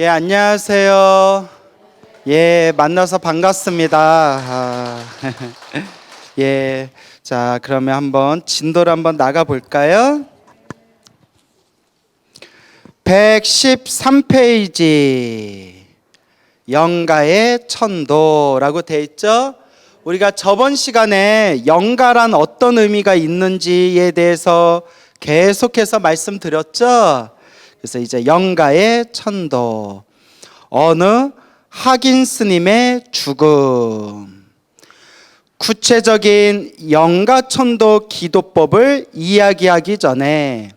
예, 안녕하세요. 예, 만나서 반갑습니다. 예, 자, 그러면 한번 진도를 한번 나가 볼까요? 113페이지 영가의 천도라고 돼 있죠? 우리가 저번 시간에 영가란 어떤 의미가 있는지에 대해서 계속해서 말씀드렸죠? 그래서 이제 영가의 천도, 어느 학인 스님의 죽음, 구체적인 영가천도 기도법을 이야기하기 전에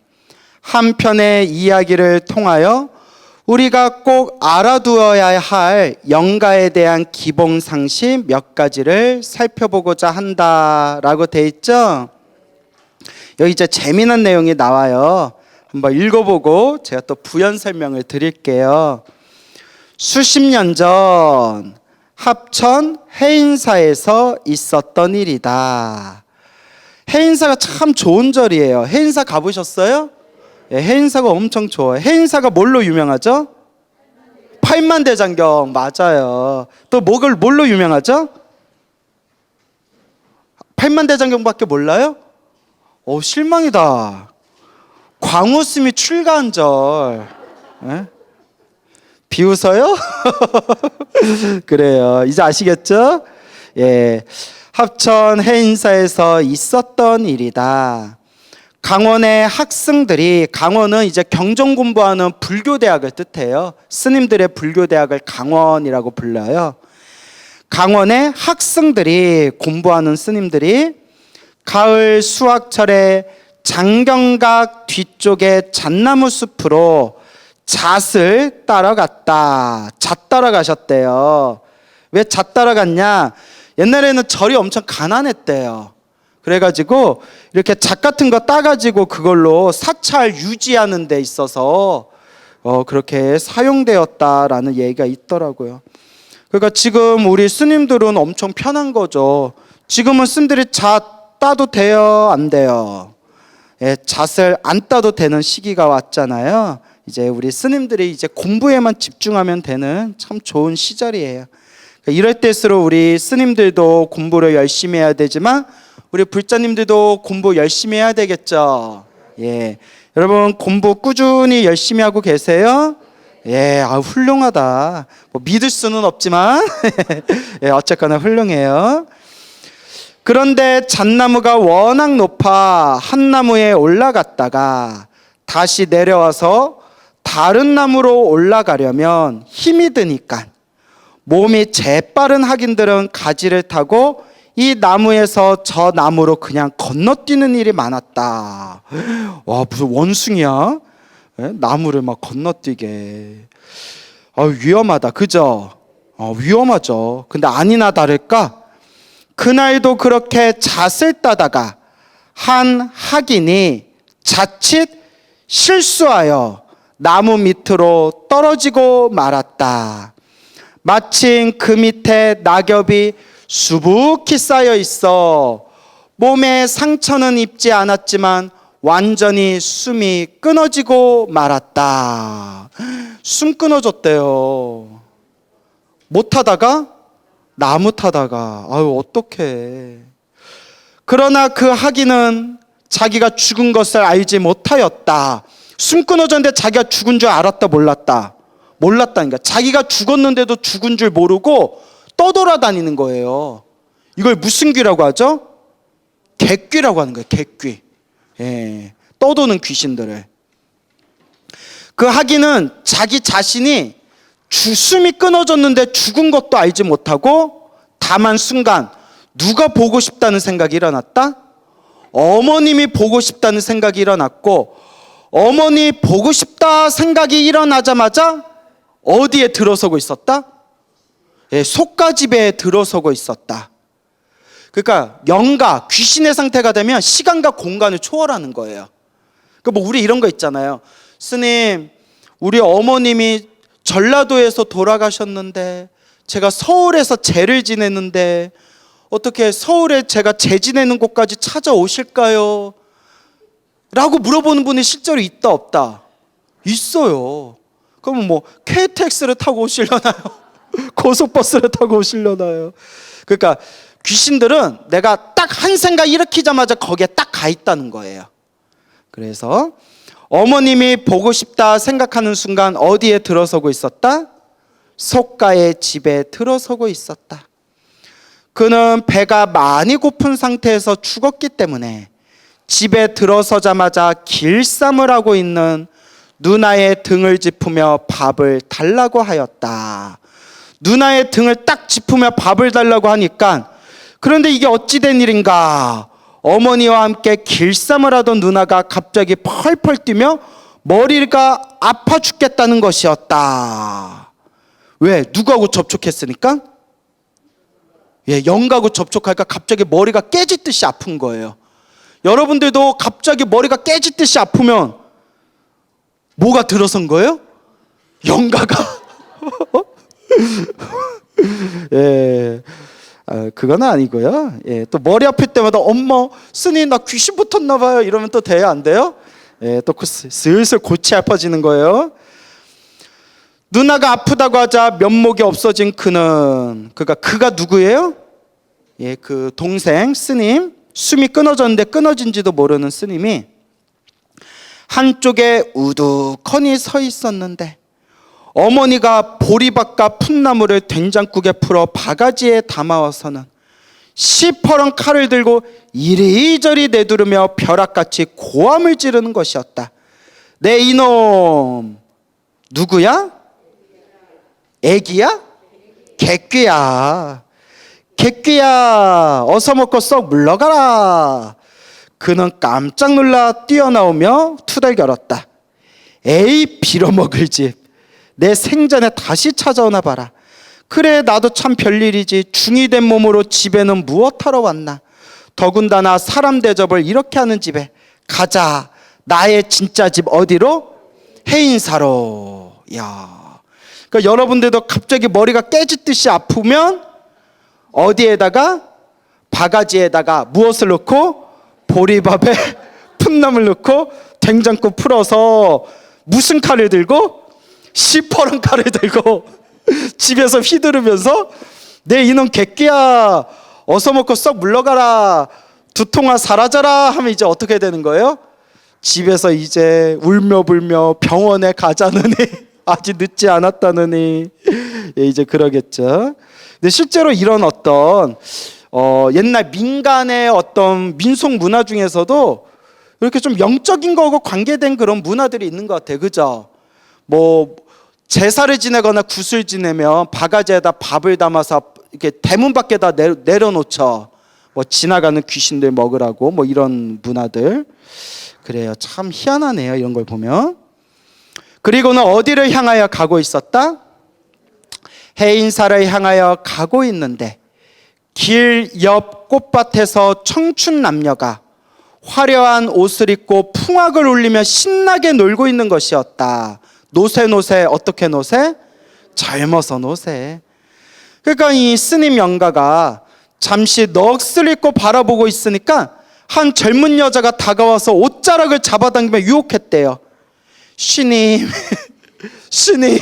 한 편의 이야기를 통하여 우리가 꼭 알아두어야 할 영가에 대한 기본 상식 몇 가지를 살펴보고자 한다라고 돼 있죠. 여기 이제 재미난 내용이 나와요. 한번 읽어보고 제가 또 부연 설명을 드릴게요. 수십 년 전 합천 해인사에서 있었던 일이다. 해인사가 참 좋은 절이에요. 해인사 가보셨어요? 예, 해인사가 엄청 좋아요. 해인사가 뭘로 유명하죠? 팔만대장경. 맞아요. 또 뭘로 유명하죠? 팔만대장경밖에 몰라요? 오, 실망이다. 광우스님이 출가한 절. 예? 비웃어요? 그래요. 이제 아시겠죠? 예, 합천 해인사에서 있었던 일이다. 강원의 학생들이, 강원은 이제 경전 공부하는 불교대학을 뜻해요. 스님들의 불교대학을 강원이라고 불러요. 강원의 학생들이, 공부하는 스님들이 가을 수학철에 장경각 뒤쪽에 잣나무 숲으로 잣을 따라갔다. 잣 따라가셨대요. 왜 잣 따라갔냐? 옛날에는 절이 엄청 가난했대요. 그래가지고 이렇게 잣 같은 거 따가지고 그걸로 사찰 유지하는 데 있어서 그렇게 사용되었다라는 얘기가 있더라고요. 그러니까 지금 우리 스님들은 엄청 편한 거죠. 지금은 스님들이 잣 따도 돼요, 안 돼요? 예, 잣을 안 따도 되는 시기가 왔잖아요. 이제 우리 스님들이 이제 공부에만 집중하면 되는 참 좋은 시절이에요. 그러니까 이럴 때일수록 우리 스님들도 공부를 열심히 해야 되지만 우리 불자님들도 공부 열심히 해야 되겠죠. 예, 여러분 공부 꾸준히 열심히 하고 계세요? 예, 훌륭하다. 뭐 믿을 수는 없지만 예, 어쨌거나 훌륭해요. 그런데 잣나무가 워낙 높아 한 나무에 올라갔다가 다시 내려와서 다른 나무로 올라가려면 힘이 드니까 몸이 재빠른 학인들은 가지를 타고 이 나무에서 저 나무로 그냥 건너뛰는 일이 많았다. 와, 무슨 원숭이야? 나무를 막 건너뛰게. 위험하다, 그죠? 위험하죠. 근데 아니나 다를까? 그날도 그렇게 잣을 따다가 한 학인이 자칫 실수하여 나무 밑으로 떨어지고 말았다. 마침 그 밑에 낙엽이 수북히 쌓여 있어 몸에 상처는 입지 않았지만 완전히 숨이 끊어지고 말았다. 숨 끊어졌대요. 뭐 타다가? 나무 타다가. 어떡해. 그러나 그 학인은 자기가 죽은 것을 알지 못하였다. 숨 끊어졌는데 자기가 죽은 줄 알았다, 몰랐다? 몰랐다니까. 자기가 죽었는데도 죽은 줄 모르고 떠돌아다니는 거예요. 이걸 무슨 귀라고 하죠? 객귀라고 하는 거예요. 객귀. 예, 떠도는 귀신들을. 그 학인은 자기 자신이 숨이 끊어졌는데 죽은 것도 알지 못하고 다만 순간 누가 보고 싶다는 생각이 일어났다? 어머님이 보고 싶다는 생각이 일어났고, 어머니 보고 싶다 생각이 일어나자마자 어디에 들어서고 있었다? 예, 속가집에 들어서고 있었다. 그러니까 영가, 귀신의 상태가 되면 시간과 공간을 초월하는 거예요. 그러니까 우리 이런 거 있잖아요. 스님, 우리 어머님이 전라도에서 돌아가셨는데 제가 서울에서 제를 지내는데 어떻게 서울에 제가 제 지내는 곳까지 찾아오실까요? 라고 물어보는 분이 실제로 있다 없다? 있어요. 그러면 뭐 KTX를 타고 오시려나요? 고속버스를 타고 오시려나요? 그러니까 귀신들은 내가 딱 한 생각 일으키자마자 거기에 딱 가 있다는 거예요. 그래서 어머님이 보고 싶다 생각하는 순간 어디에 들어서고 있었다? 속가의 집에 들어서고 있었다. 그는 배가 많이 고픈 상태에서 죽었기 때문에 집에 들어서자마자 길쌈을 하고 있는 누나의 등을 짚으며 밥을 달라고 하였다. 누나의 등을 딱 짚으며 밥을 달라고 하니까, 그런데 이게 어찌된 일인가? 어머니와 함께 길쌈을 하던 누나가 갑자기 펄펄 뛰며 머리가 아파 죽겠다는 것이었다. 왜? 누구하고 접촉했으니까? 영가하고 접촉하니까 갑자기 머리가 깨지듯이 아픈 거예요. 여러분들도 갑자기 머리가 깨지듯이 아프면 뭐가 들어선 거예요? 영가가. 그건 아니고요. 또 머리 아플 때마다 엄마, 스님 나 귀신 붙었나 봐요. 이러면 또 돼요, 안 돼요? 또 슬슬 골치 아파지는 거예요. 누나가 아프다고 하자 면목이 없어진 그는, 그러니까 그가 누구예요? 그 동생 스님, 숨이 끊어졌는데 끊어진지도 모르는 스님이 한쪽에 우두커니 서 있었는데, 어머니가 보리밥과 풋나물을 된장국에 풀어 바가지에 담아와서는 시퍼런 칼을 들고 이리저리 내두르며 벼락같이 고함을 지르는 것이었다. 내 이놈 누구야? 애기야? 개귀야. 개귀야, 어서 먹고 썩 물러가라. 그는 깜짝 놀라 뛰어나오며 투덜거렸다. 에이, 빌어먹을 집, 내 생전에 다시 찾아오나 봐라. 그래, 나도 참 별일이지. 중이 된 몸으로 집에는 무엇하러 왔나. 더군다나 사람 대접을 이렇게 하는 집에. 가자, 나의 진짜 집 어디로? 해인사로. 야, 그러니까 여러분들도 갑자기 머리가 깨지듯이 아프면 어디에다가? 바가지에다가 무엇을 넣고? 보리밥에 풋나물 넣고 된장국 풀어서 무슨 칼을 들고? 시퍼런 칼을 들고 집에서 휘두르면서 내 이놈 개끼야, 어서 먹고 썩 물러가라, 두통아 사라져라 하면 이제 어떻게 되는 거예요? 집에서 이제 울며불며 병원에 가자느니 아직 늦지 않았다느니 이제 그러겠죠. 근데 실제로 이런 어떤 옛날 민간의 어떤 민속 문화 중에서도 이렇게 좀 영적인 거하고 관계된 그런 문화들이 있는 것 같아요. 그죠? 뭐 제사를 지내거나 굿을 지내면 바가지에다 밥을 담아서 이렇게 대문 밖에다 내려놓죠. 뭐 지나가는 귀신들 먹으라고, 뭐 이런 문화들. 그래요. 참 희한하네요, 이런 걸 보면. 그리고는 어디를 향하여 가고 있었다? 해인사를 향하여 가고 있는데 길 옆 꽃밭에서 청춘 남녀가 화려한 옷을 입고 풍악을 울리며 신나게 놀고 있는 것이었다. 노세, 어떻게 노세? 젊어서 노세. 그러니까 이 스님 영가가 잠시 넋을 잃고 바라보고 있으니까 한 젊은 여자가 다가와서 옷자락을 잡아당기며 유혹했대요. 신님, 신님,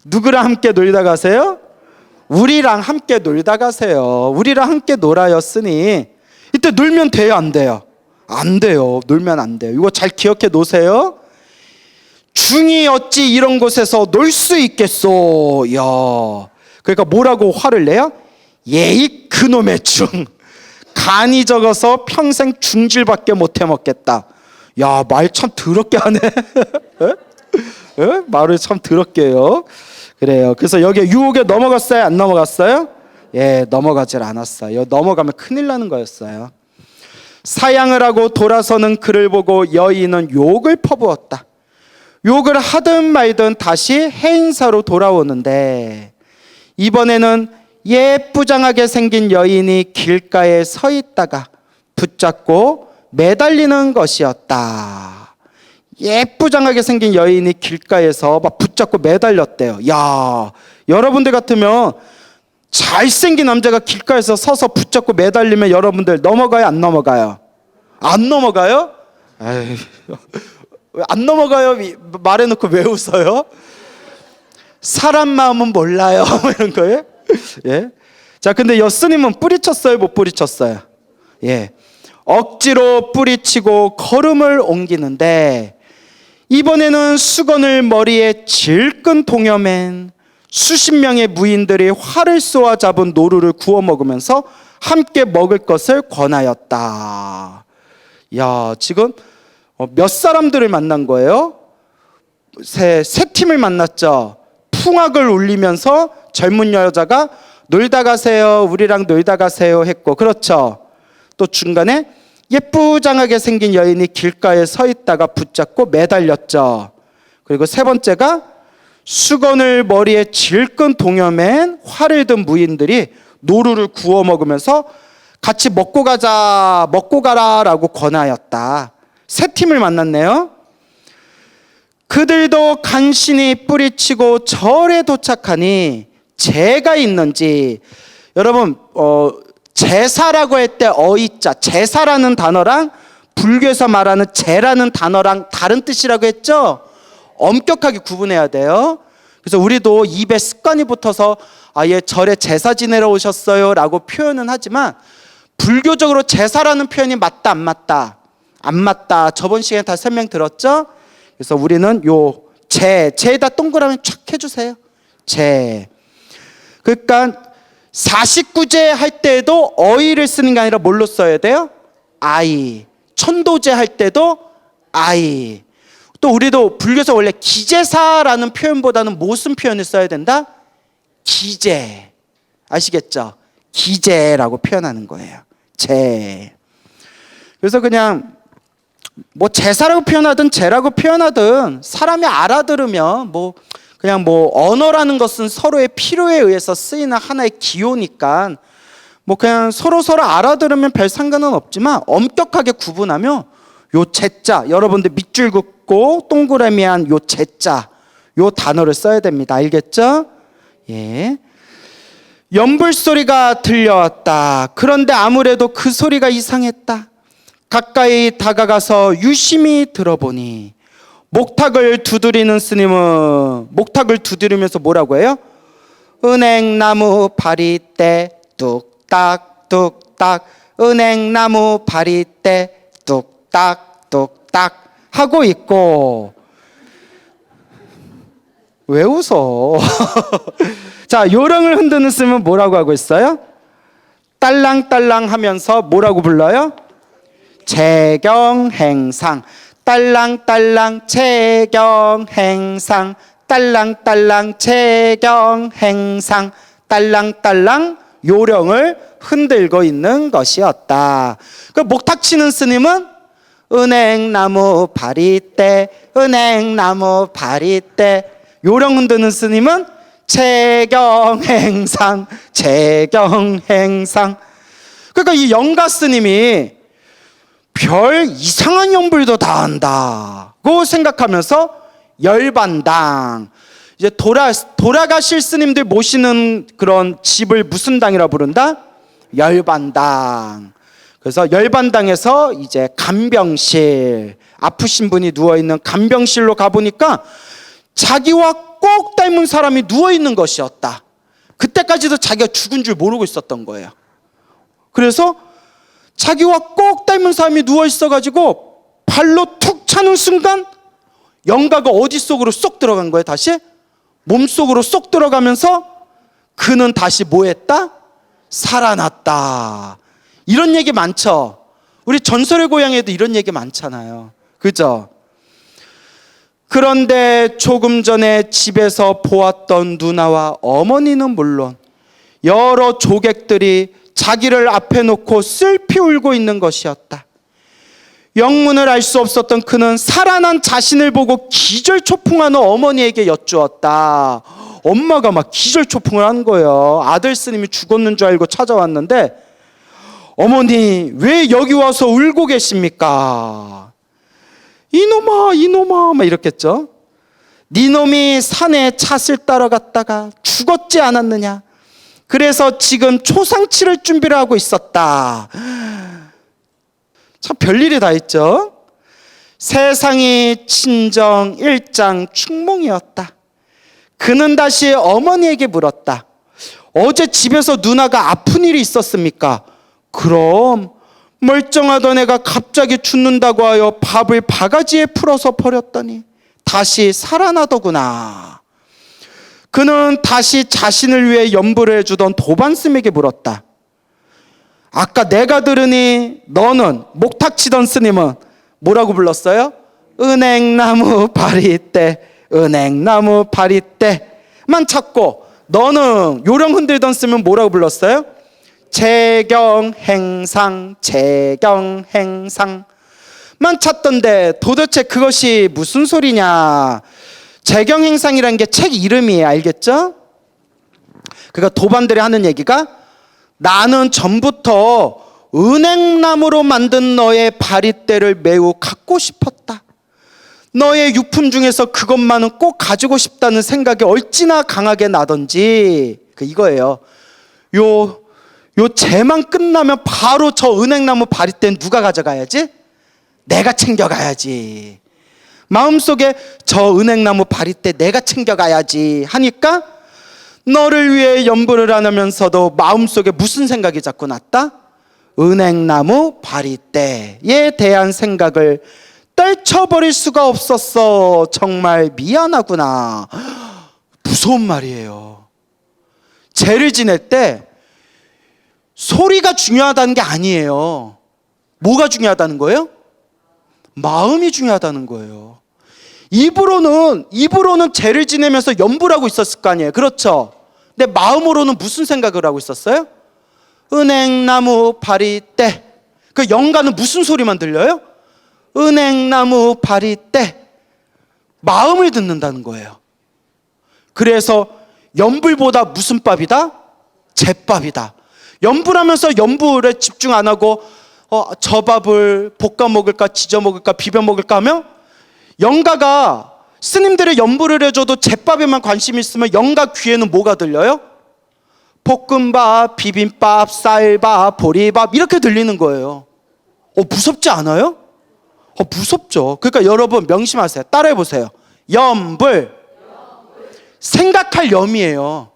누구랑 함께 놀다 가세요? 우리랑 함께 놀다 가세요. 우리랑 함께 놀아요, 스님. 이때 놀면 돼요, 안 돼요? 안 돼요. 놀면 안 돼요. 이거 잘 기억해 놓으세요. 중이 어찌 이런 곳에서 놀 수 있겠소. 야, 그러니까 뭐라고 화를 내요? 예이 그놈의 중, 간이 적어서 평생 중질밖에 못 해먹겠다. 야, 말 참 더럽게 하네. 말을 참 더럽게 해요. 그래요. 그래서 여기에 유혹에 넘어갔어요? 안 넘어갔어요? 넘어가질 않았어요. 넘어가면 큰일 나는 거였어요. 사양을 하고 돌아서는 그를 보고 여인은 욕을 퍼부었다. 욕을 하든 말든 다시 해인사로 돌아오는데 이번에는 예쁘장하게 생긴 여인이 길가에 서 있다가 붙잡고 매달리는 것이었다. 예쁘장하게 생긴 여인이 길가에서 막 붙잡고 매달렸대요. 야, 여러분들 같으면 잘생긴 남자가 길가에서 서서 붙잡고 매달리면 여러분들 넘어가요, 안 넘어가요? 안 넘어가요? 에이, 안 넘어가요? 말해놓고 왜 웃어요? 사람 마음은 몰라요. 뭐 이런 거예요. 예. 자, 근데 여스님은 뿌리쳤어요, 못 뿌리쳤어요? 예. 억지로 뿌리치고 걸음을 옮기는데 이번에는 수건을 머리에 질끈 동여맨 수십 명의 무인들이 활을 쏘아 잡은 노루를 구워 먹으면서 함께 먹을 것을 권하였다. 야, 지금 몇 사람들을 만난 거예요? 세 팀을 만났죠. 풍악을 울리면서 젊은 여자가 놀다 가세요, 우리랑 놀다 가세요 했고, 그렇죠. 또 중간에 예쁘장하게 생긴 여인이 길가에 서 있다가 붙잡고 매달렸죠. 그리고 세 번째가 수건을 머리에 질끈 동여맨 활을 든 무인들이 노루를 구워 먹으면서 같이 먹고 가자, 먹고 가라라고 권하였다. 세 팀을 만났네요. 그들도 간신히 뿌리치고 절에 도착하니 제가 있는지, 여러분 제사라고 할 때 어이자, 제사라는 단어랑 불교에서 말하는 제라는 단어랑 다른 뜻이라고 했죠. 엄격하게 구분해야 돼요. 그래서 우리도 입에 습관이 붙어서 아예 절에 제사 지내러 오셨어요 라고 표현은 하지만 불교적으로 제사라는 표현이 맞다 안 맞다? 안 맞다. 저번 시간에 다 설명 들었죠? 그래서 우리는 요 제에다 동그라미 촥 해주세요. 제. 그러니까 49제 할 때도 어이를 쓰는 게 아니라 뭘로 써야 돼요? 아이. 천도제 할 때도 아이. 또 우리도 불교에서 원래 기제사라는 표현보다는 무슨 표현을 써야 된다? 기제. 아시겠죠? 기제라고 표현하는 거예요. 제. 그래서 그냥 뭐 제사라고 표현하든 제라고 표현하든 사람이 알아들으면 그냥 언어라는 것은 서로의 필요에 의해서 쓰이는 하나의 기호니까 그냥 서로 알아들으면 별 상관은 없지만 엄격하게 구분하면 요 제자, 여러분들 밑줄 긋고 동그라미한 요 제자, 요 단어를 써야 됩니다. 알겠죠? 예. 연불 소리가 들려왔다. 그런데 아무래도 그 소리가 이상했다. 가까이 다가가서 유심히 들어보니 목탁을 두드리는 스님은 목탁을 두드리면서 뭐라고 해요? 은행나무 바리떼 뚝딱 뚝딱, 은행나무 바리떼 뚝딱 뚝딱 하고 있고. 왜 웃어? 자, 요령을 흔드는 스님은 뭐라고 하고 있어요? 딸랑딸랑 하면서 뭐라고 불러요? 재경행상. 딸랑딸랑 재경행상, 딸랑딸랑 재경행상, 딸랑딸랑 요령을 흔들고 있는 것이었다. 그 목탁 치는 스님은 은행나무 바리떼, 은행나무 바리떼. 요령 흔드는 스님은 재경행상, 재경행상. 그러니까 이 영가 스님이 별 이상한 연불도 다 한다고 생각하면서 열반당, 이제 돌아가실 스님들 모시는 그런 집을 무슨 당이라 부른다? 열반당. 그래서 열반당에서 이제 간병실, 아프신 분이 누워있는 간병실로 가보니까 자기와 꼭 닮은 사람이 누워있는 것이었다. 그때까지도 자기가 죽은 줄 모르고 있었던 거예요. 그래서 자기와 꼭 닮은 사람이 누워있어가지고 발로 툭 차는 순간 영가가 어디 속으로 쏙 들어간 거예요. 다시 몸속으로 쏙 들어가면서 그는 다시 뭐 했다? 살아났다. 이런 얘기 많죠. 우리 전설의 고향에도 이런 얘기 많잖아요. 그죠? 그런데 조금 전에 집에서 보았던 누나와 어머니는 물론 여러 조객들이 자기를 앞에 놓고 슬피 울고 있는 것이었다. 영문을 알 수 없었던 그는 살아난 자신을 보고 기절초풍하는 어머니에게 여쭈었다. 엄마가 막 기절초풍을 한 거예요. 아들 스님이 죽었는 줄 알고 찾아왔는데, 어머니 왜 여기 와서 울고 계십니까? 이놈아 이놈아 막 이랬겠죠. 네 놈이 산에 찻을 따라갔다가 죽었지 않았느냐. 그래서 지금 초상치를 준비를 하고 있었다. 참 별일이 다 있죠. 세상이 친정 일장 충몽이었다. 그는 다시 어머니에게 물었다. 어제 집에서 누나가 아픈 일이 있었습니까? 그럼 멀쩡하던 애가 갑자기 죽는다고 하여 밥을 바가지에 풀어서 버렸더니 다시 살아나더구나. 그는 다시 자신을 위해 연부를 해주던 도반스님에게 물었다. 아까 내가 들으니 너는 목탁 치던 스님은 뭐라고 불렀어요? 은행나무 바리떼, 은행나무 바리떼만 찾고 너는 요령 흔들던 스님은 뭐라고 불렀어요? 재경행상, 재경행상만 찾던데 도대체 그것이 무슨 소리냐? 재경행상이라는 게 책 이름이에요. 알겠죠? 그러니까 도반들이 하는 얘기가 나는 전부터 은행나무로 만든 너의 바리떼를 매우 갖고 싶었다. 너의 유품 중에서 그것만은 꼭 가지고 싶다는 생각이 얼찌나 강하게 나던지 이거예요. 요 재만 끝나면 바로 저 은행나무 바리떼는 누가 가져가야지? 내가 챙겨가야지. 마음속에 저 은행나무 바리떼 내가 챙겨가야지 하니까 너를 위해 연부를 하면서도 마음속에 무슨 생각이 자꾸 났다? 은행나무 바리떼에 대한 생각을 떨쳐버릴 수가 없었어. 정말 미안하구나. 무서운 말이에요. 죄를 지낼 때 소리가 중요하다는 게 아니에요. 뭐가 중요하다는 거예요? 마음이 중요하다는 거예요. 입으로는 죄를 지내면서 연부를 하고 있었을 거 아니에요. 그렇죠? 근데 마음으로는 무슨 생각을 하고 있었어요? 은행나무 바리떼. 그 영가는 무슨 소리만 들려요? 은행나무 바리떼. 마음을 듣는다는 거예요. 그래서 연불보다 무슨 밥이다? 제밥이다. 연불하면서 연불에 집중 안 하고 저 밥을 볶아 먹을까 지져 먹을까 비벼 먹을까 하면 영가가 스님들의 연불을 해줘도 제밥에만 관심이 있으면 영가 귀에는 뭐가 들려요? 볶음밥, 비빔밥, 쌀밥, 보리밥 이렇게 들리는 거예요. 무섭지 않아요? 무섭죠. 그러니까 여러분 명심하세요. 따라해 보세요. 염불. 생각할 염이에요.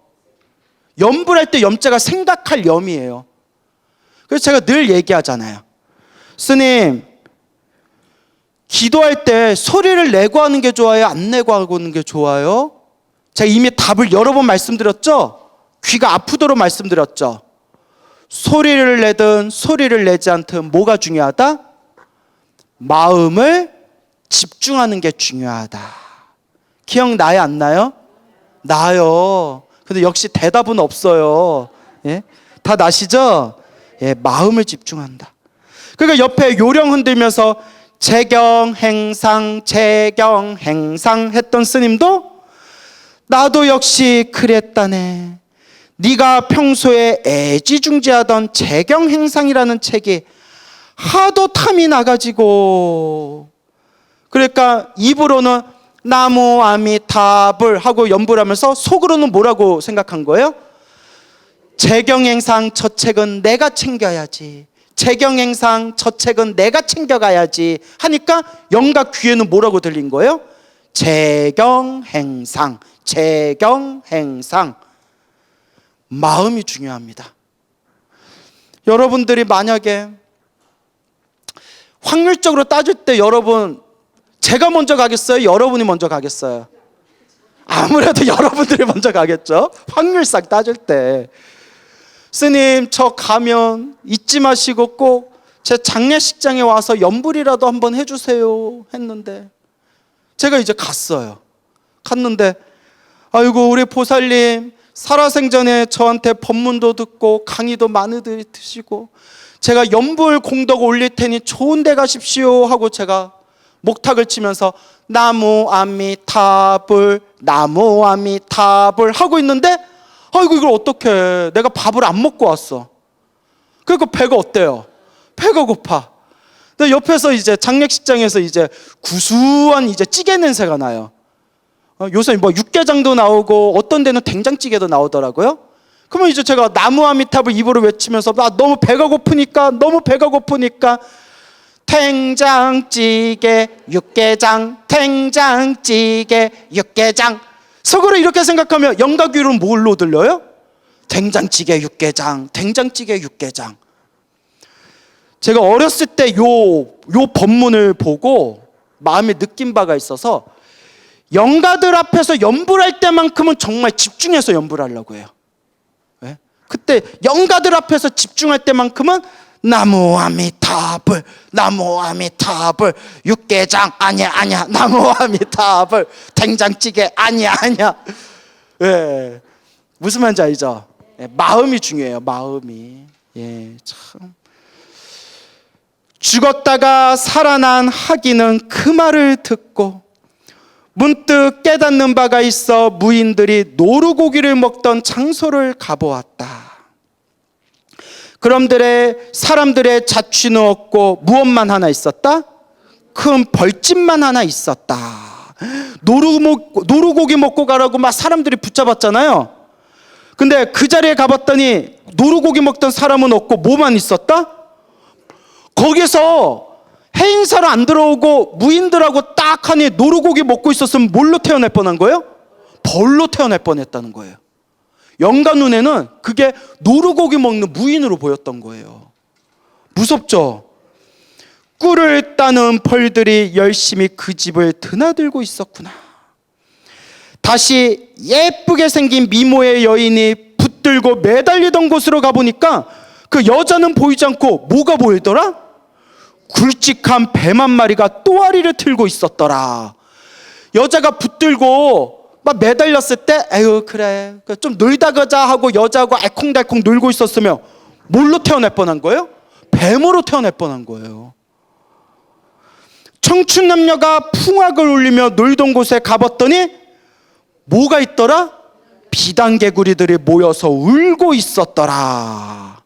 염불할 때 염자가 생각할 염이에요. 그래서 제가 늘 얘기하잖아요. 스님, 기도할 때 소리를 내고 하는 게 좋아요? 안 내고 하는 게 좋아요? 제가 이미 답을 여러 번 말씀드렸죠? 귀가 아프도록 말씀드렸죠? 소리를 내든 소리를 내지 않든 뭐가 중요하다? 마음을 집중하는 게 중요하다. 기억나요? 안 나요? 나요. 근데 역시 대답은 없어요. 예? 다 나시죠? 예, 마음을 집중한다. 그러니까 옆에 요령 흔들면서 재경행상 재경행상 했던 스님도 나도 역시 그랬다네. 네가 평소에 애지중지하던 재경행상이라는 책이 하도 탐이 나가지고 그러니까 입으로는 나무 아미타불 하고 연불하면서 속으로는 뭐라고 생각한 거예요? 재경행상 저 책은 내가 챙겨야지. 재경행상 저 책은 내가 챙겨가야지 하니까 영가 귀에는 뭐라고 들린 거예요? 재경행상 재경행상. 마음이 중요합니다. 여러분들이 만약에 확률적으로 따질 때 여러분 제가 먼저 가겠어요? 여러분이 먼저 가겠어요? 아무래도 여러분들이 먼저 가겠죠? 확률상 따질 때. 스님 저 가면 잊지 마시고 꼭 제 장례식장에 와서 연불이라도 한번 해주세요 했는데 제가 이제 갔어요. 갔는데 아이고 우리 보살님 살아생전에 저한테 법문도 듣고 강의도 많이 들으시고 제가 연불 공덕 올릴 테니 좋은 데 가십시오 하고 제가 목탁을 치면서 나무 아미타불 나무 아미타불 하고 있는데 아이고 이걸 어떡해. 내가 밥을 안 먹고 왔어. 그러니까 배가 어때요? 배가 고파. 근데 옆에서 이제 장례식장에서 이제 구수한 이제 찌개 냄새가 나요. 요새 뭐 육개장도 나오고 어떤 데는 된장찌개도 나오더라고요. 그러면 이제 제가 나무 아미타불 입으로 외치면서 너무 배가 고프니까 된장찌개 육개장 된장찌개 육개장 속으로 이렇게 생각하면 영가귀로는 뭘로 들려요? 된장찌개 육개장, 된장찌개 육개장. 제가 어렸을 때 요 법문을 보고 마음에 느낀 바가 있어서 영가들 앞에서 연불할 때만큼은 정말 집중해서 연불하려고 해요. 네? 그때 영가들 앞에서 집중할 때만큼은 나무 아미타불, 나무 아미타불, 육개장 아니야, 나무 아미타불, 된장찌개 아니야. 예, 무슨 말인지 알죠? 예, 마음이 중요해요. 마음이. 예, 참. 죽었다가 살아난 하기는 그 말을 듣고 문득 깨닫는 바가 있어 무인들이 노루고기를 먹던 장소를 가보았다. 그런데 사람들의 자취는 없고 무엇만 하나 있었다? 큰 벌집만 하나 있었다. 노루고기 먹고 가라고 막 사람들이 붙잡았잖아요. 근데 그 자리에 가봤더니 노루고기 먹던 사람은 없고 뭐만 있었다? 거기서 해인사로 안 들어오고 무인들하고 딱 하니 노루고기 먹고 있었으면 뭘로 태어날 뻔한 거예요? 벌로 태어날 뻔했다는 거예요. 영가 눈에는 그게 노루고기 먹는 무인으로 보였던 거예요. 무섭죠? 꿀을 따는 벌들이 열심히 그 집을 드나들고 있었구나. 다시 예쁘게 생긴 미모의 여인이 붙들고 매달리던 곳으로 가보니까 그 여자는 보이지 않고 뭐가 보이더라? 굵직한 뱀 한 마리가 또아리를 틀고 있었더라. 여자가 붙들고 막 매달렸을 때 에휴 그래 좀 놀다 가자 하고 여자하고 알콩달콩 놀고 있었으면 뭘로 태어날 뻔한 거예요? 뱀으로 태어날 뻔한 거예요. 청춘 남녀가 풍악을 울리며 놀던 곳에 가봤더니 뭐가 있더라? 비단개구리들이 모여서 울고 있었더라.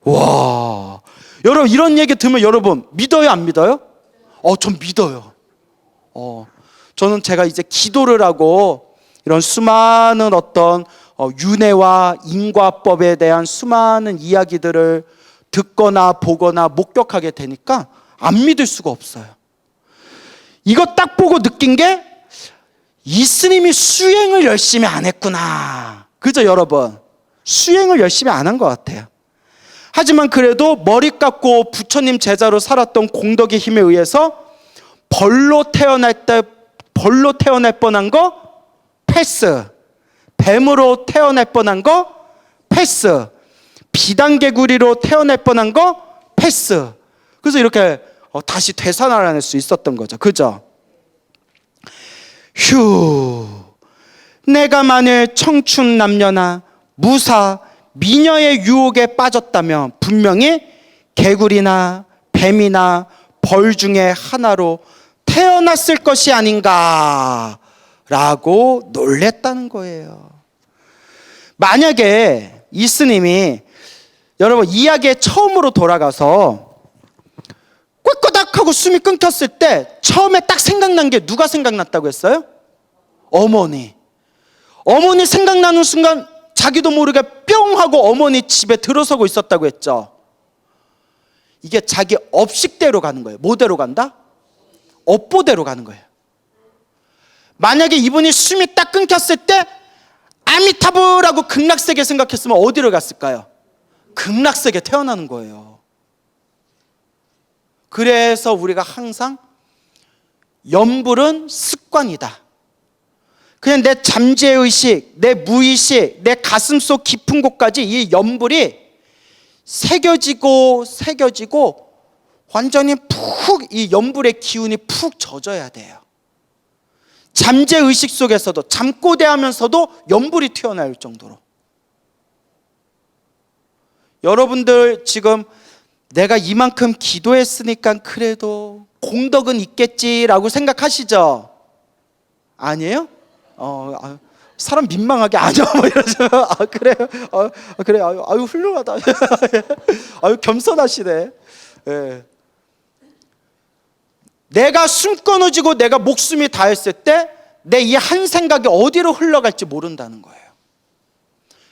와, 여러분 이런 얘기 들으면 여러분 믿어요 안 믿어요? 전 믿어요. 저는 제가 이제 기도를 하고 이런 수많은 어떤 윤회와 인과법에 대한 수많은 이야기들을 듣거나 보거나 목격하게 되니까 안 믿을 수가 없어요. 이거 딱 보고 느낀 게 이스님이 수행을 열심히 안 했구나. 그죠 여러분? 수행을 열심히 안 한 것 같아요. 하지만 그래도 머리 깎고 부처님 제자로 살았던 공덕의 힘에 의해서 벌로 태어날 뻔한 거 패스, 뱀으로 태어날 뻔한 거 패스, 비단개구리로 태어날 뻔한 거 패스. 그래서 이렇게 다시 되살아날 수 있었던 거죠. 그죠? 휴, 내가 만일 청춘 남녀나 무사 미녀의 유혹에 빠졌다면 분명히 개구리나 뱀이나 벌 중에 하나로 태어났을 것이 아닌가 라고 놀랬다는 거예요. 만약에 이 스님이 여러분 이야기에 처음으로 돌아가서 꿀꼬닥 하고 숨이 끊겼을 때 처음에 딱 생각난 게 누가 생각났다고 했어요? 어머니 생각나는 순간 자기도 모르게 뿅 하고 어머니 집에 들어서고 있었다고 했죠. 이게 자기 업식대로 가는 거예요. 뭐대로 간다? 업보대로 가는 거예요. 만약에 이분이 숨이 딱 끊겼을 때 아미타불하고 극락세계 생각했으면 어디로 갔을까요? 극락세계 태어나는 거예요. 그래서 우리가 항상 염불은 습관이다. 그냥 내 잠재의식, 내 무의식, 내 가슴속 깊은 곳까지 이 염불이 새겨지고 완전히 푹 이 염불의 기운이 푹 젖어야 돼요. 잠재의식 속에서도 잠꼬대하면서도 염불이 튀어나올 정도로. 여러분들 지금 내가 이만큼 기도했으니까 그래도 공덕은 있겠지라고 생각하시죠? 아니에요? 사람 민망하게 아니야 뭐 이러죠. 그래요? 그래. 아유 훌륭하다. 아유 겸손하시네. 예. 내가 숨 끊어지고 내가 목숨이 다했을 때 내 이 한 생각이 어디로 흘러갈지 모른다는 거예요.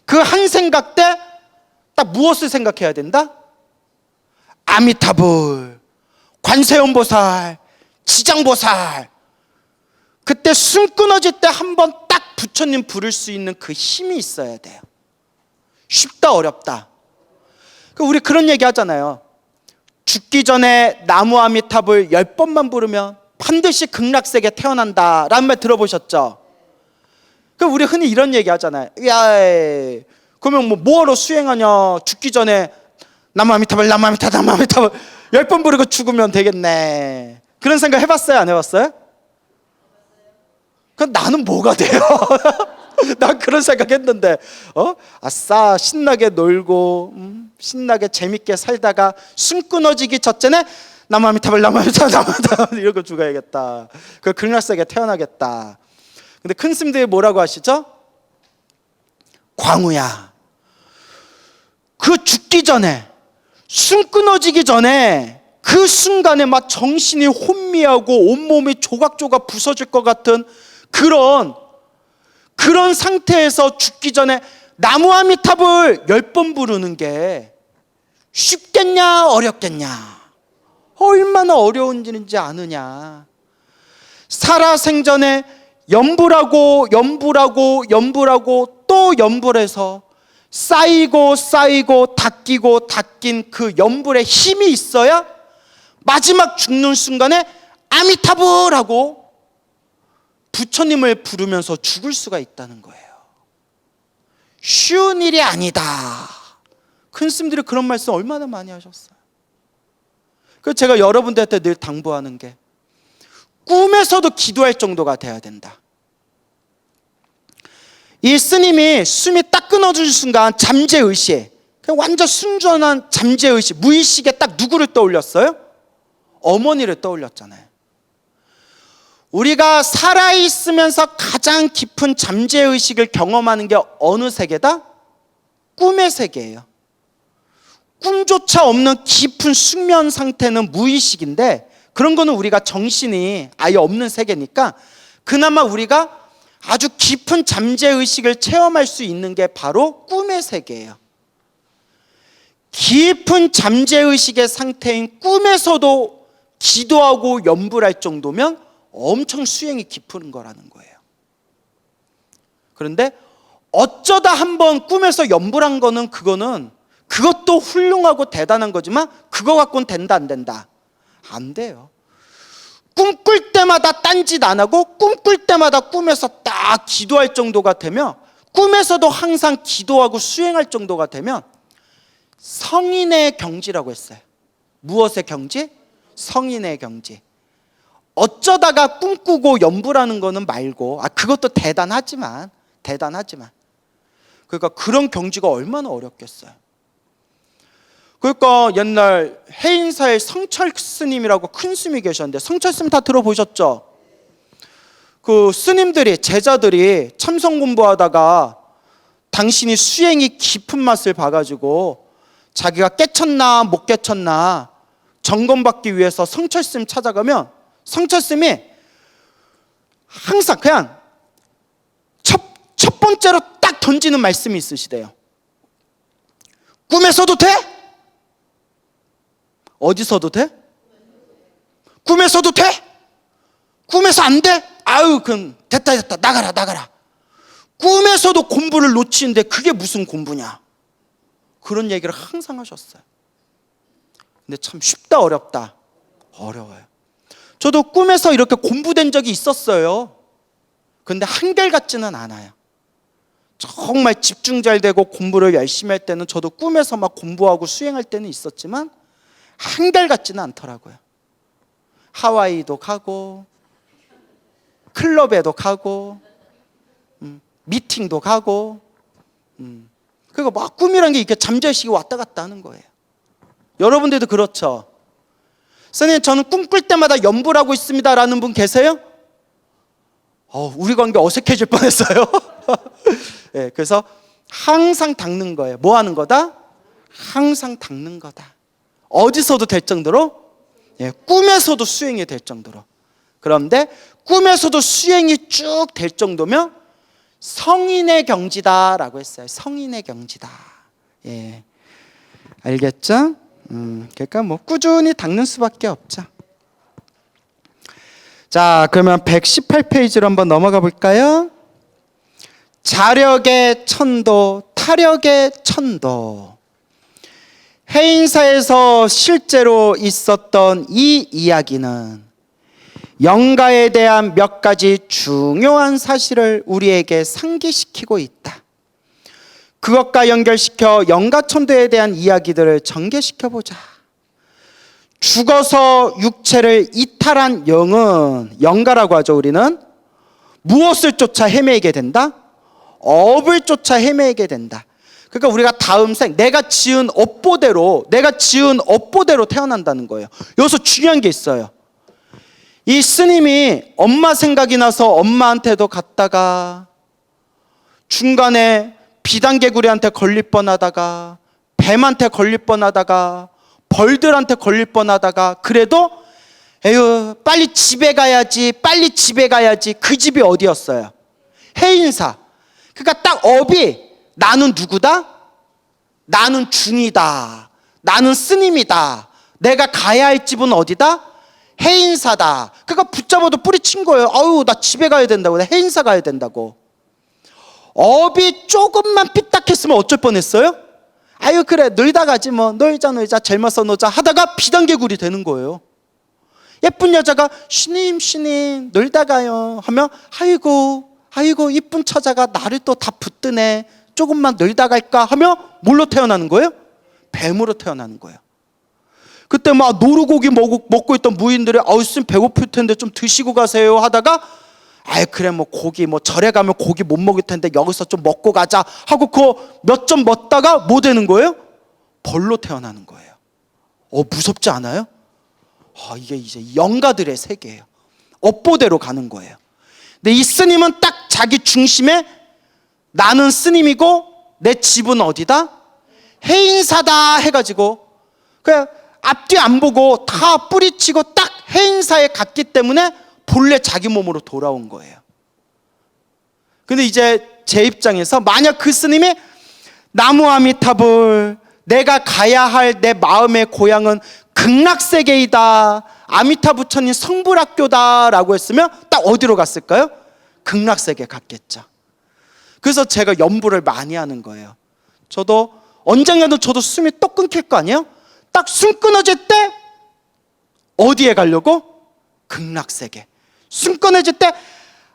그 한 생각 때 딱 무엇을 생각해야 된다? 아미타불, 관세음보살, 지장보살. 그때 숨 끊어질 때 한 번 딱 부처님 부를 수 있는 그 힘이 있어야 돼요. 쉽다 어렵다. 우리 그런 얘기 하잖아요. 죽기 전에 나무 아미탑을 10번만 부르면 반드시 극락세계 태어난다 라는 말 들어보셨죠? 우리 흔히 이런 얘기 하잖아요. 야, 그러면 뭐하러 수행하냐. 죽기 전에 나무 아미탑을 10번 부르고 죽으면 되겠네. 그런 생각 해봤어요? 안 해봤어요? 그럼 나는 뭐가 돼요? 난 그런 생각했는데, 아싸 신나게 놀고 신나게 재밌게 살다가 숨 끊어지기 전에 나무 아미탑을 이러고 죽어야겠다. 그 극락세계 태어나겠다. 근데 큰 스님들이 뭐라고 하시죠? 광우야, 그 죽기 전에, 숨 끊어지기 전에 그 순간에 막 정신이 혼미하고 온몸이 조각조각 부서질 것 같은 그런 상태에서 죽기 전에 나무 아미탑을 10번 부르는 게 쉽겠냐 어렵겠냐? 얼마나 어려운지 아느냐? 살아생전에 염불하고 또 염불해서 쌓이고 닦인 그 염불의 힘이 있어야 마지막 죽는 순간에 아미타불 하고 부처님을 부르면서 죽을 수가 있다는 거예요. 쉬운 일이 아니다. 큰 스님들이 그런 말씀 얼마나 많이 하셨어요. 그래서 제가 여러분들한테 늘 당부하는 게 꿈에서도 기도할 정도가 돼야 된다. 이 스님이 숨이 딱 끊어질 순간 잠재의식, 완전 순전한 잠재의식, 무의식에 딱 누구를 떠올렸어요? 어머니를 떠올렸잖아요. 우리가 살아있으면서 가장 깊은 잠재의식을 경험하는 게 어느 세계다? 꿈의 세계예요. 꿈조차 없는 깊은 숙면 상태는 무의식인데, 그런 거는 우리가 정신이 아예 없는 세계니까 그나마 우리가 아주 깊은 잠재의식을 체험할 수 있는 게 바로 꿈의 세계예요. 깊은 잠재의식의 상태인 꿈에서도 기도하고 염불할 정도면 엄청 수행이 깊은 거라는 거예요. 그런데 어쩌다 한번 꿈에서 염불한 거는 그것도 훌륭하고 대단한 거지만 그거 갖고는 된다 안 된다? 안 돼요. 꿈꿀 때마다 딴짓 안 하고 꿈꿀 때마다 꿈에서 딱 기도할 정도가 되면, 꿈에서도 항상 기도하고 수행할 정도가 되면 성인의 경지라고 했어요. 무엇의 경지? 성인의 경지. 어쩌다가 꿈꾸고 염불하는 거는 말고, 그것도 대단하지만 그러니까 그런 경지가 얼마나 어렵겠어요. 그러니까 옛날 해인사의 성철 스님이라고 큰 스님이 계셨는데, 성철 스님 다 들어보셨죠? 그 스님들이, 제자들이 참선 공부하다가 당신이 수행이 깊은 맛을 봐가지고 자기가 깨쳤나 못 깨쳤나 점검받기 위해서 성철 스님 찾아가면 성철 스님이 항상 그냥 첫 번째로 딱 던지는 말씀이 있으시대요. 꿈에서도 돼? 어디서도 돼? 꿈에서도 돼? 꿈에서 안 돼? 아유, 그럼 됐다 나가라. 꿈에서도 공부를 놓치는데 그게 무슨 공부냐? 그런 얘기를 항상 하셨어요. 근데 참 쉽다 어렵다? 어려워요. 저도 꿈에서 이렇게 공부된 적이 있었어요. 근데 한결같지는 않아요. 정말 집중 잘 되고 공부를 열심히 할 때는 저도 꿈에서 막 공부하고 수행할 때는 있었지만 한결같지는 않더라고요. 하와이도 가고 클럽에도 가고 미팅도 가고 그리고 막 꿈이란 게 이렇게 잠재의식이 왔다 갔다 하는 거예요. 여러분들도 그렇죠? 선생님, 저는 꿈꿀 때마다 염불하고 있습니다 라는 분 계세요? 우리 관계 어색해질 뻔했어요. 네, 그래서 항상 닦는 거예요. 뭐 하는 거다? 항상 닦는 거다. 어디서도 될 정도로, 꿈에서도 수행이 될 정도로. 그런데 꿈에서도 수행이 쭉 될 정도면 성인의 경지다라고 했어요. 성인의 경지다. 예, 알겠죠? 그러니까 뭐 꾸준히 닦는 수밖에 없죠. 자, 그러면 118페이지로 한번 넘어가 볼까요? 자력의 천도, 타력의 천도. 해인사에서 실제로 있었던 이 이야기는 영가에 대한 몇 가지 중요한 사실을 우리에게 상기시키고 있다. 그것과 연결시켜 영가천도에 대한 이야기들을 전개시켜보자. 죽어서 육체를 이탈한 영은, 영가라고 하죠 우리는, 무엇을 쫓아 헤매게 된다? 업을 쫓아 헤매게 된다. 그러니까 우리가 다음 생, 내가 지은 업보대로 태어난다는 거예요. 여기서 중요한 게 있어요. 이 스님이 엄마 생각이 나서 엄마한테도 갔다가 중간에 비단개구리한테 걸릴 뻔하다가 뱀한테 걸릴 뻔하다가 벌들한테 걸릴 뻔하다가 그래도 에휴 빨리 집에 가야지 그 집이 어디였어요? 해인사. 그러니까 딱 업이 나는 누구다? 나는 중이다. 나는 스님이다. 내가 가야 할 집은 어디다? 해인사다. 그러니까 붙잡아도 뿌리친 거예요. 아유 나 집에 가야 된다고. 나 해인사 가야 된다고. 업이 조금만 삐딱했으면 어쩔 뻔했어요? 아유 그래 놀다 가지 뭐 놀자 젊어서 놀자 하다가 비단개구리 되는 거예요. 예쁜 여자가 신임 놀다 가요 하면 아이고 이쁜 처자가 나를 또 다 붙드네. 조금만 놀다 갈까 하며 뭘로 태어나는 거예요? 뱀으로 태어나는 거예요. 그때 막 노루고기 먹고 있던 무인들이 아우 쌤 배고플 텐데 좀 드시고 가세요 하다가 아이 그래 뭐 고기 뭐 절에 가면 고기 못 먹을 텐데 여기서 좀 먹고 가자 하고 그 몇 점 먹다가 뭐 되는 거예요? 벌로 태어나는 거예요. 무섭지 않아요? 이게 이제 영가들의 세계예요. 업보대로 가는 거예요. 근데 이 스님은 딱 자기 중심에 나는 스님이고 내 집은 어디다? 해인사다 해가지고 그냥 앞뒤 안 보고 다 뿌리치고 딱 해인사에 갔기 때문에 본래 자기 몸으로 돌아온 거예요. 근데 이제 제 입장에서 만약 그 스님이 나무아미타불 내가 가야 할 내 마음의 고향은 극락세계이다. 아미타 부처님 성불학교다 라고 했으면 딱 어디로 갔을까요? 극락세계 갔겠죠. 그래서 제가 연부를 많이 하는 거예요. 저도 언젠가는 저도 숨이 또 끊길 거 아니에요? 딱 숨 끊어질 때 어디에 가려고? 극락세계. 숨 끊어질 때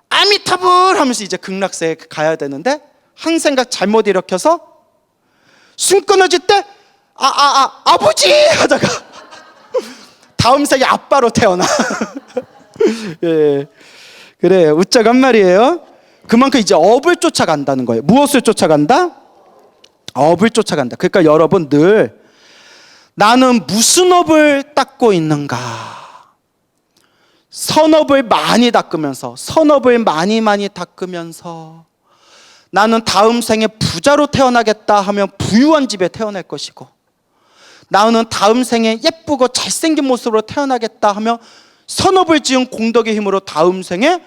아미타불 하면서 이제 극락세계 가야 되는데 한 생각 잘못 일으켜서 숨 끊어질 때 아버지 하다가 다음 생에 아빠로 태어나. 예, 그래 웃자간 말이에요. 그만큼 이제 업을 쫓아간다는 거예요. 무엇을 쫓아간다? 업을 쫓아간다. 그러니까 여러분 늘 나는 무슨 업을 닦고 있는가? 선업을 많이 닦으면서 선업을 많이 닦으면서 나는 다음 생에 부자로 태어나겠다 하면 부유한 집에 태어날 것이고 나는 다음 생에 예쁘고 잘생긴 모습으로 태어나겠다 하면 선업을 지은 공덕의 힘으로 다음 생에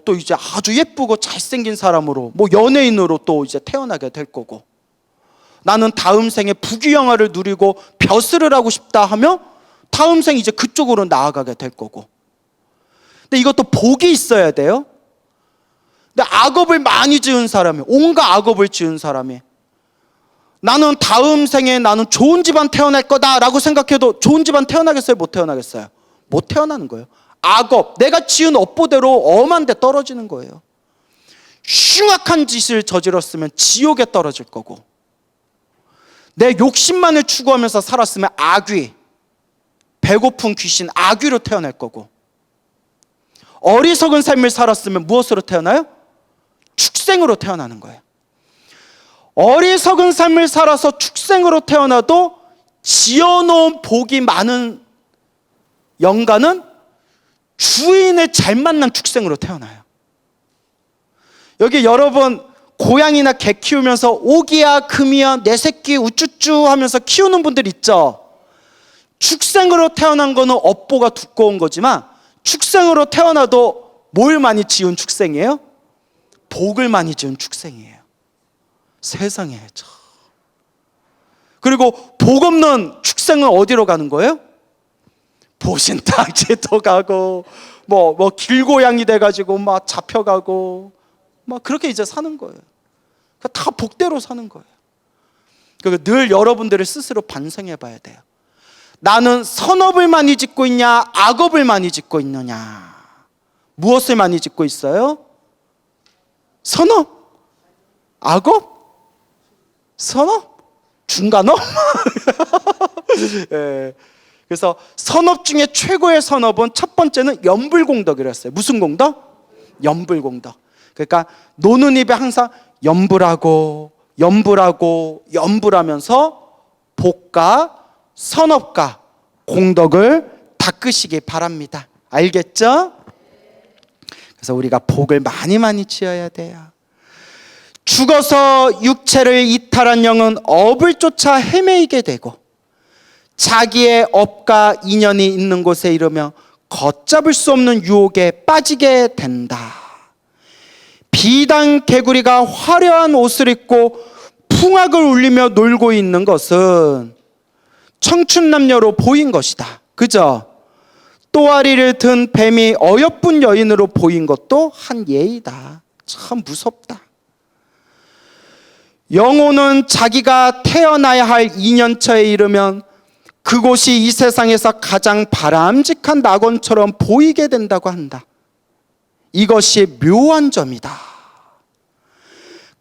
또 이제 아주 예쁘고 잘생긴 사람으로 뭐 연예인으로 또 이제 태어나게 될 거고 나는 다음 생에 부귀영화를 누리고 벼슬을 하고 싶다 하면 다음 생 이제 그쪽으로 나아가게 될 거고 근데 이것도 복이 있어야 돼요. 근데 악업을 많이 지은 사람이 온갖 악업을 지은 사람이 나는 다음 생에 나는 좋은 집안 태어날 거다라고 생각해도 좋은 집안 태어나겠어요? 못 태어나겠어요? 못 태어나는 거예요. 악업, 내가 지은 업보대로 엄한 데 떨어지는 거예요. 흉악한 짓을 저질렀으면 지옥에 떨어질 거고 내 욕심만을 추구하면서 살았으면 악귀, 배고픈 귀신, 악귀로 태어날 거고 어리석은 삶을 살았으면 무엇으로 태어나요? 축생으로 태어나는 거예요. 어리석은 삶을 살아서 축생으로 태어나도 지어놓은 복이 많은 영가는 주인을 잘 만난 축생으로 태어나요. 여기 여러분 고양이나 개 키우면서 오기야 금이야 내 새끼 우쭈쭈 하면서 키우는 분들 있죠. 축생으로 태어난 거는 업보가 두꺼운 거지만 축생으로 태어나도 뭘 많이 지은 축생이에요? 복을 많이 지은 축생이에요. 세상에. 그리고 복 없는 축생은 어디로 가는 거예요? 보신탕집도 가고 뭐 길고양이 돼가지고 막 잡혀가고 막 그렇게 이제 사는 거예요. 다 복대로 사는 거예요. 그러니까 늘 여러분들을 스스로 반성해 봐야 돼요. 나는 선업을 많이 짓고 있냐, 악업을 많이 짓고 있느냐. 무엇을 많이 짓고 있어요? 선업? 악업? 선업? 중간업? 예. 그래서 선업 중에 최고의 선업은 첫 번째는 연불공덕이라고 했어요. 무슨 공덕? 연불공덕. 그러니까 노는 입에 항상 연불하고 연불하면서 복과 선업과 공덕을 닦으시기 바랍니다. 알겠죠? 그래서 우리가 복을 많이 지어야 돼요. 죽어서 육체를 이탈한 영은 업을 쫓아 헤매이게 되고 자기의 업과 인연이 있는 곳에 이르며 걷잡을 수 없는 유혹에 빠지게 된다. 비단 개구리가 화려한 옷을 입고 풍악을 울리며 놀고 있는 것은 청춘 남녀로 보인 것이다. 그죠? 또아리를 든 뱀이 어여쁜 여인으로 보인 것도 한 예이다. 참 무섭다. 영혼은 자기가 태어나야 할 인연처에 이르면 그곳이 이 세상에서 가장 바람직한 낙원처럼 보이게 된다고 한다. 이것이 묘한 점이다.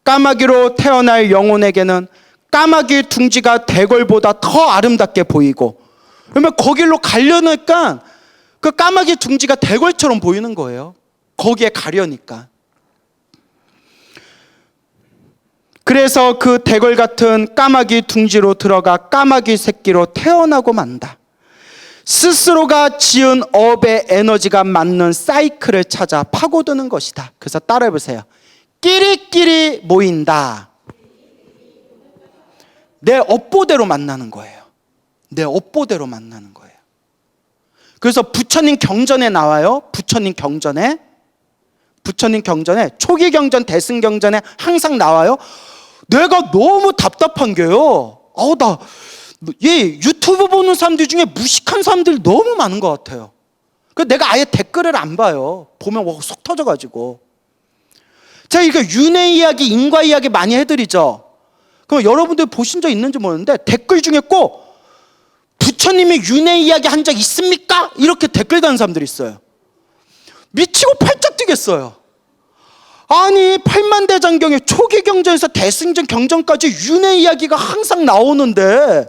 까마귀로 태어날 영혼에게는 까마귀 둥지가 대궐보다 더 아름답게 보이고, 그러면 거길로 가려니까 그 까마귀 둥지가 대궐처럼 보이는 거예요. 거기에 가려니까. 그래서 그 대궐 같은 까마귀 둥지로 들어가 까마귀 새끼로 태어나고 만다. 스스로가 지은 업의 에너지가 맞는 사이클을 찾아 파고드는 것이다. 그래서 따라해보세요. 끼리끼리 모인다. 내 업보대로 만나는 거예요. 내 업보대로 만나는 거예요. 그래서 부처님 경전에 나와요. 부처님 경전에 초기 경전, 대승 경전에 항상 나와요. 내가 너무 답답한 게요. 유튜브 보는 사람들 중에 무식한 사람들이 너무 많은 것 같아요. 그래서 내가 아예 댓글을 안 봐요. 보면 속 터져가지고. 제가 이거 윤회 이야기, 인과 이야기 많이 해드리죠. 그럼 여러분들 보신 적 있는지 모르는데 댓글 중에 꼭 부처님이 윤회 이야기 한 적 있습니까? 이렇게 댓글 다는 사람들이 있어요. 미치고 팔짝 뛰겠어요. 아니 팔만대장경의 초기 경전에서 대승전 경전까지 윤회 이야기가 항상 나오는데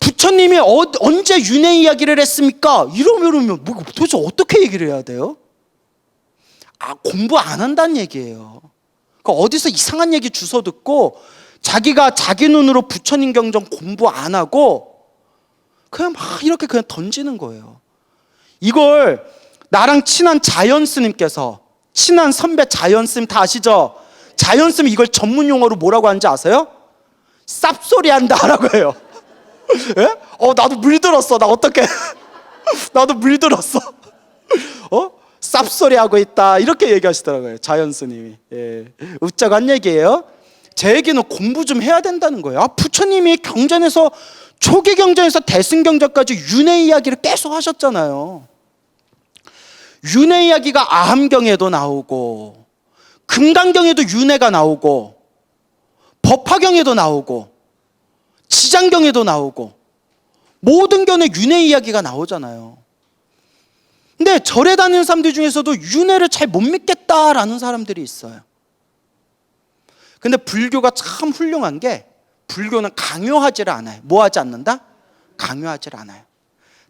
부처님이 언제 윤회 이야기를 했습니까? 이러면 도대체 어떻게 얘기를 해야 돼요? 공부 안 한다는 얘기예요. 그러니까 어디서 이상한 얘기 주워 듣고 자기가 자기 눈으로 부처님 경전 공부 안 하고 그냥 막 이렇게 그냥 던지는 거예요. 이걸 나랑 친한 자연 스님께서, 친한 선배 자연 스님 다 아시죠? 자연 스님 이걸 전문 용어로 뭐라고 하는지 아세요? 쌉소리 한다라고 해요. 예? 나도 물들었어. 나 어떡해? 나도 물들었어. 쌉소리 하고 있다. 이렇게 얘기하시더라고요. 자연 스님이. 예. 웃자고 한 얘기예요. 제 얘기는 공부 좀 해야 된다는 거예요. 부처님이 경전에서, 초기 경전에서 대승 경전까지 윤회 이야기를 계속 하셨잖아요. 윤회 이야기가 아함경에도 나오고, 금강경에도 윤회가 나오고, 법화경에도 나오고, 지장경에도 나오고, 모든 경에 윤회 이야기가 나오잖아요. 근데 절에 다니는 사람들 중에서도 윤회를 잘 못 믿겠다라는 사람들이 있어요. 근데 불교가 참 훌륭한 게, 불교는 강요하지를 않아요. 뭐 하지 않는다? 강요하지를 않아요.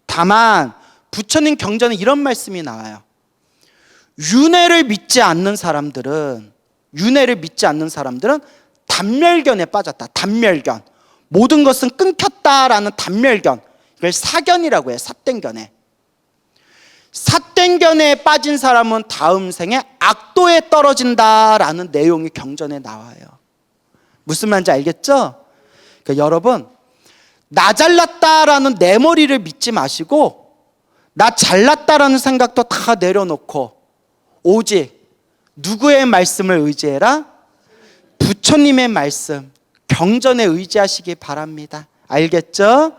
다만 부처님 경전에 이런 말씀이 나와요. 윤회를 믿지 않는 사람들은 단멸견에 빠졌다. 단멸견. 모든 것은 끊겼다라는 단멸견. 이걸 사견이라고 해요. 삿땡견에. 삿땡견에 빠진 사람은 다음 생에 악도에 떨어진다라는 내용이 경전에 나와요. 무슨 말인지 알겠죠? 그러니까 여러분, 나 잘났다라는 내 머리를 믿지 마시고 나 잘났다라는 생각도 다 내려놓고 오직 누구의 말씀을 의지해라? 부처님의 말씀, 경전에 의지하시기 바랍니다. 알겠죠?